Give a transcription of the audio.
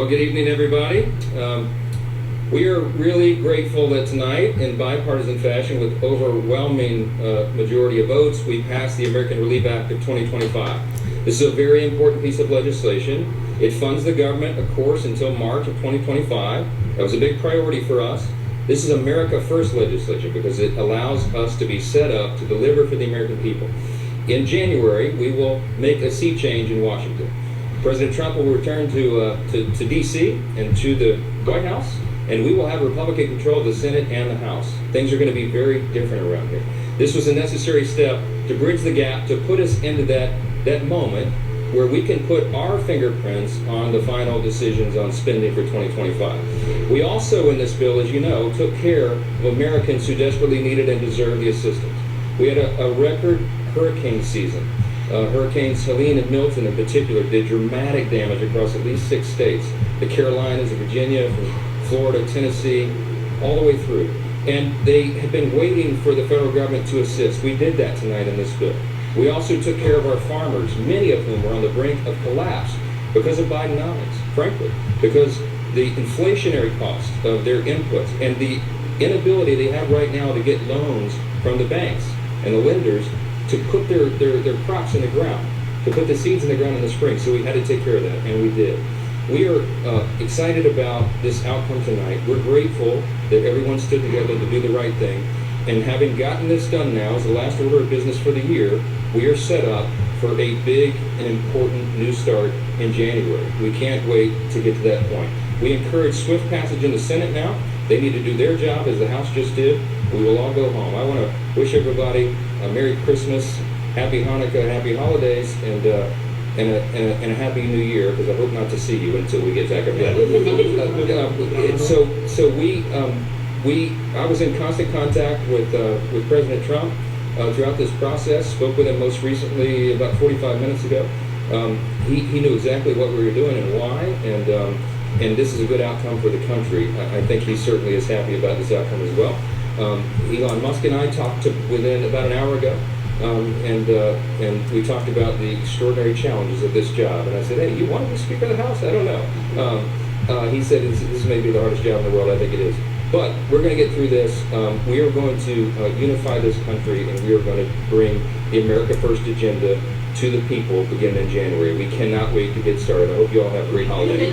Well, good evening, everybody. We are really grateful that tonight, in bipartisan fashion, with overwhelming majority of votes, we passed the American Relief Act of 2025. This is a very important piece of legislation. It funds the government, of course, until March of 2025. That was a big priority for us. This is America First legislation because it allows us to be set up to deliver for the American people. In January, we will make a sea change in Washington. President Trump will return to D.C. and to the White House, and we will have Republican control of the Senate and the House. Things are going to be very different around here. This was a necessary step to bridge the gap, to put us into that moment where we can put our fingerprints on the final decisions on spending for 2025. We also, in this bill, as you know, took care of Americans who desperately needed and deserved the assistance. We had a record hurricane season. Hurricanes Helene and Milton in particular did dramatic damage across at least 6 states. The Carolinas, Virginia, from Florida, Tennessee, all the way through. And they had been waiting for the federal government to assist. We did that tonight in this bill. We also took care of our farmers, many of whom were on the brink of collapse because of Bidenomics, frankly, because the inflationary cost of their inputs and the inability they have right now to get loans from the banks and the lenders to put their crops in the ground, to put the seeds in the ground in the spring. So we had to take care of that, and we did. We are excited about this outcome tonight. We're grateful that everyone stood together to do the right thing. And having gotten this done now as the last order of business for the year, we are set up for a big and important new start in January. We can't wait to get to that point. We encourage swift passage in the Senate now. They need to do their job as the House just did. We will all go home. I want to wish everybody a Merry Christmas, Happy Hanukkah, Happy Holidays, and a Happy New Year, because I hope not to see you until we get back up there. I was in constant contact with President Trump throughout this process. Spoke with him most recently about 45 minutes ago. He knew exactly what we were doing and why, and this is a good outcome for the country. I think he certainly is happy about this outcome as well. Elon Musk and I talked within about an hour ago, and we talked about the extraordinary challenges of this job. And I said, hey, you want to be Speaker of the House? I don't know. He said, this may be the hardest job in the world. I think it is. But we're going to get through this. We are going to unify this country, and we are going to bring the America First agenda to the people beginning in January. We cannot wait to get started. I hope you all have a great holiday.